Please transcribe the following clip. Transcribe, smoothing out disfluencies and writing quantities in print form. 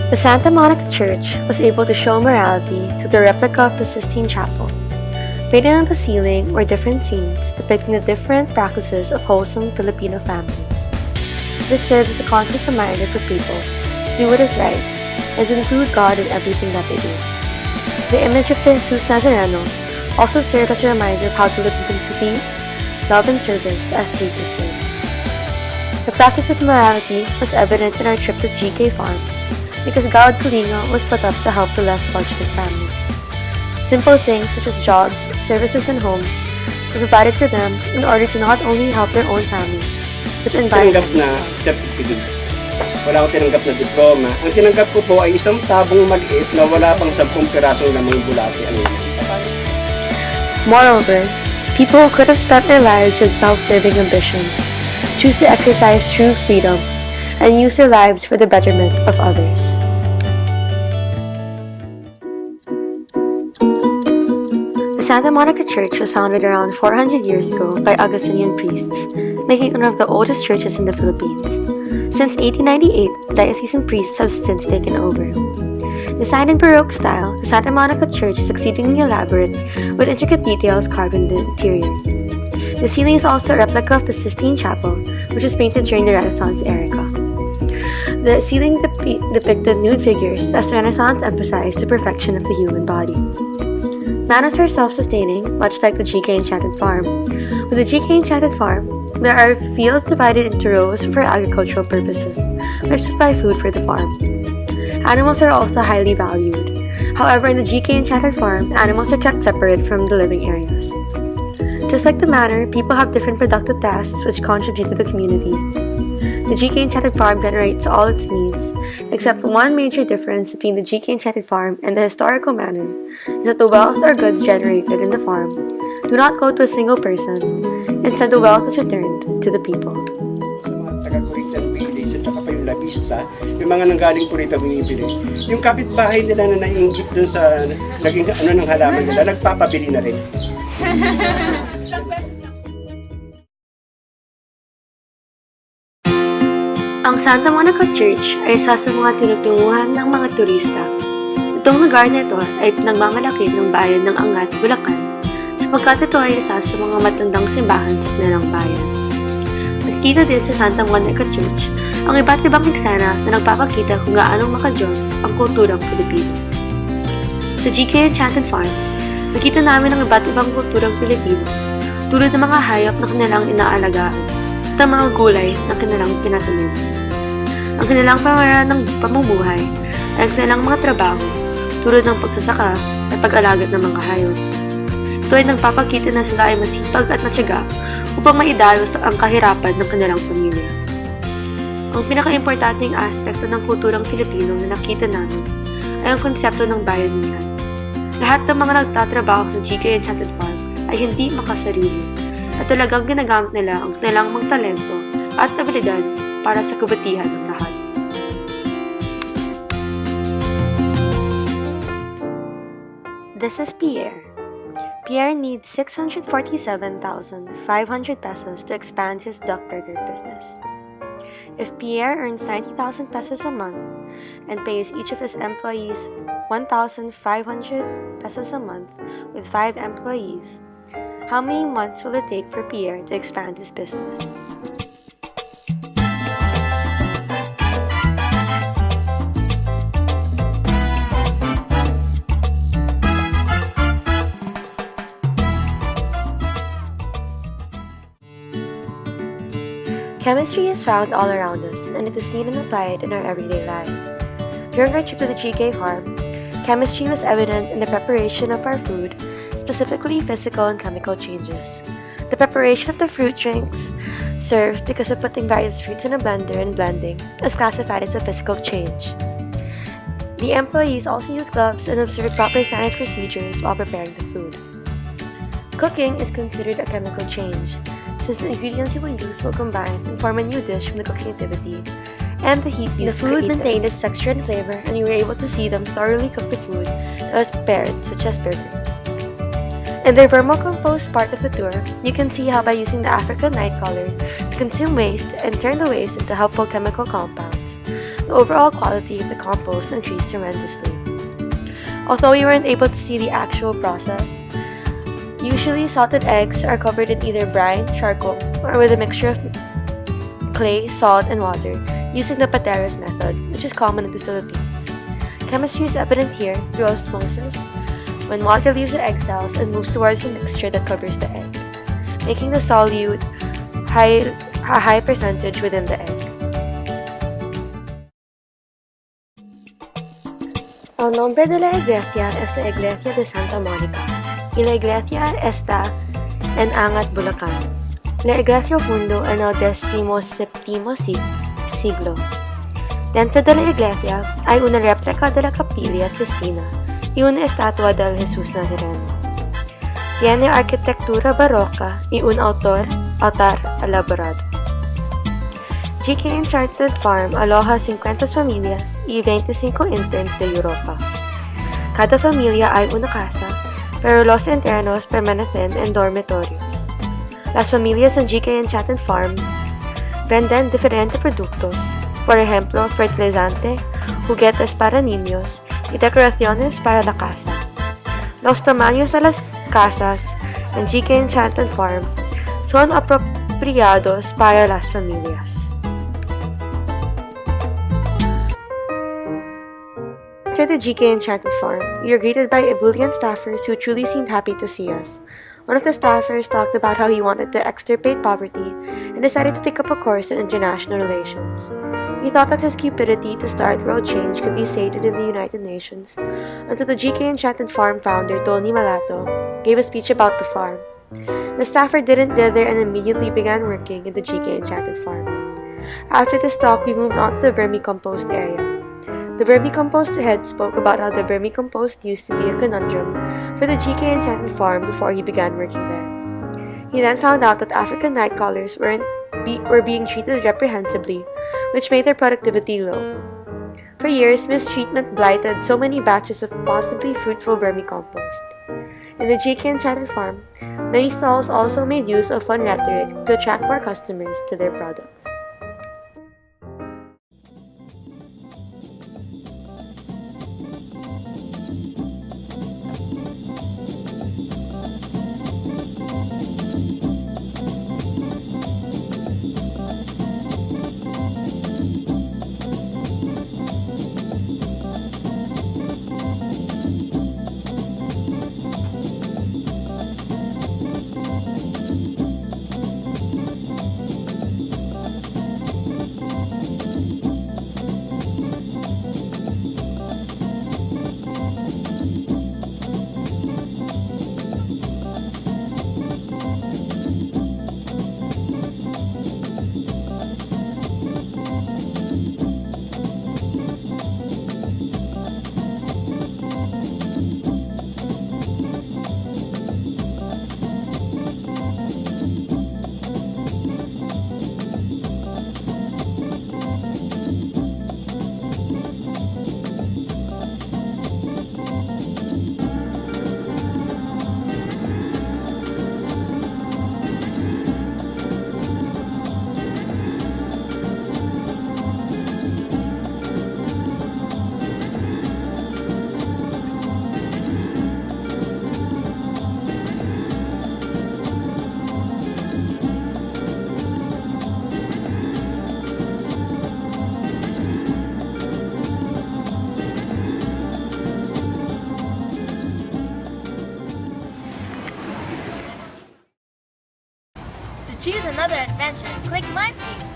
The Santa Monica Church was able to show morality through the replica of the Sistine Chapel. Painted on the ceiling were different scenes depicting the different practices of wholesome Filipino families. This serves as a constant reminder for people to do what is right and to include God in everything that they do. The image of the Jesus Nazareno also served as a reminder of how to live in community, love, and service as Jesus did. The practice of morality was evident in our trip to GK Farm because Gawad Kalinga was put up to help the less fortunate families. Simple things such as jobs, services, and homes were provided for them in order to not only help their own families, but invite tinanggap na certificate. Wala akong tinanggap na diploma. Ang tinanggap ko po ay isang tabong mag-it na wala pang 10 pirasong lamang bulati ang ilan. Moreover, people who could have spent their lives with self-serving ambitions choose to exercise true freedom and use their lives for the betterment of others. The Santa Monica Church was founded around 400 years ago by Augustinian priests, making it one of the oldest churches in the Philippines. Since 1898, diocesan priests have since taken over. Designed in Baroque style, the Santa Monica Church is exceedingly elaborate with intricate details carved in the interior. The ceiling is also a replica of the Sistine Chapel, which was painted during the Renaissance era. The ceiling depicted nude figures as the Renaissance emphasized the perfection of the human body. Manors are self-sustaining, much like the GK Enchanted Farm. With the GK Enchanted Farm, there are fields divided into rows for agricultural purposes, which supply food for the farm. Animals are also highly valued. However, in the GK Enchanted Farm, animals are kept separate from the living areas. Just like the manor, people have different productive tasks which contribute to the community. The GK Enchanted Farm generates all its needs, except one major difference between the GK Enchanted Farm and the historical manor is that the wealth or goods generated in the farm do not go to a single person. Instead, the wealth is returned to the people. Sa mga taga-Puritan village at saka pa yung labista, yung mga nanggaling Purita bumibili. Yung kapitbahay nila na naiinggit dun sa naging ng halaman nila, nagpapabili na rin. Ang Santa Monica Church ay isa sa mga tinutunguhan ng mga turista. Itong lugar na ito ay pinagmamalaki ng bayan ng Angat, Bulacan, sapagkat ito ay isa sa mga matandang simbahan sa kanilang bayan. Makikita din sa Santa Monica Church ang iba't ibang eksena na nagpapakita kung gaano makadiyos ang kulturang Pilipino. Sa GK Enchanted Farm, nakita namin ang iba't ibang kulturang Pilipino, tulad ng mga hayop na kanilang inaalagaan at ang mga gulay na kanilang tinatanim. Ang kanilang pamaraan ng pamumuhay ay ang kanilang mga trabaho tulad ng pagsasaka at pag-alagat ng mga hayop. Ito ay nagpapakita na sila ay masipag at matyaga upang maidalos ang kahirapan ng kanilang pamilya. Ang pinaka-importanting aspekto ng kulturang Filipino na nakita namin ay ang konsepto ng bayanihan. Lahat ng mga nagtatrabaho sa GK Enchanted Farm ay hindi makasarili at talagang ginagamit nila ang kanilang mga talento at abilidad para sa kabutihan ng lahat. This is Pierre. Pierre needs 647,500 pesos to expand his duck burger business. If Pierre earns 90,000 pesos a month and pays each of his employees 1,500 pesos a month with 5 employees, how many months will it take for Pierre to expand his business? Chemistry is found all around us, and it is seen and applied in our everyday lives. During our trip to the GK farm, chemistry was evident in the preparation of our food, specifically physical and chemical changes. The preparation of the fruit drinks served because of putting various fruits in a blender and blending is classified as a physical change. The employees also use gloves and observe proper science procedures while preparing the food. Cooking is considered a chemical change, since the ingredients you will use will combine and form a new dish from the cooking activity, and the heat used. The food maintained its texture and flavor, and you were able to see them thoroughly cook the food that was prepared, such as burger. In the vermicompost part of the tour, you can see how by using the African night color to consume waste and turn the waste into helpful chemical compounds, the overall quality of the compost increased tremendously. Although we weren't able to see the actual process, usually salted eggs are covered in either brine, charcoal, or with a mixture of clay, salt, and water using the pateras method, which is common in the Philippines. Chemistry is evident here through osmosis, when water leaves the egg cells and moves towards the mixture that covers the egg, making the solute a high percentage within the egg. El nombre de la iglesia es la Iglesia de Santa Mónica, y la iglesia está en Angat, Bulacan. La iglesia fundó en el 17º siglo. Dentro de la iglesia hay una réplica de la Capilla Sistina y una estatua del Jesús Nazareno. Tiene arquitectura barroca y un altar elaborado. GK Enchanted Farm aloja 50 familias y 25 interns de Europa. Cada familia hay una casa, pero los internos permanecen en dormitorios. Las familias en GK Enchanted Farm venden diferentes productos, por ejemplo, fertilizante, juguetes para niños y decoraciones para la casa. Los tamaños de las casas en GK Enchanted Farm son apropiados para las familias. After the GK Enchanted Farm, we are greeted by ebullient staffers who truly seemed happy to see us. One of the staffers talked about how he wanted to extirpate poverty and decided to take up a course in international relations. He thought that his cupidity to start world change could be sated in the United Nations, until the GK Enchanted Farm founder, Tony Malato, gave a speech about the farm. The staffer didn't dither and immediately began working in the GK Enchanted Farm. After this talk, we moved on to the vermicompost area. The vermicompost head spoke about how the vermicompost used to be a conundrum for the GK Enchanted Farm before he began working there. He then found out that African night crawlers were being treated reprehensibly, which made their productivity low. For years, mistreatment blighted so many batches of possibly fruitful vermicompost. In the GK Enchanted Farm, many stalls also made use of fun rhetoric to attract more customers to their products. To choose another adventure, click my face.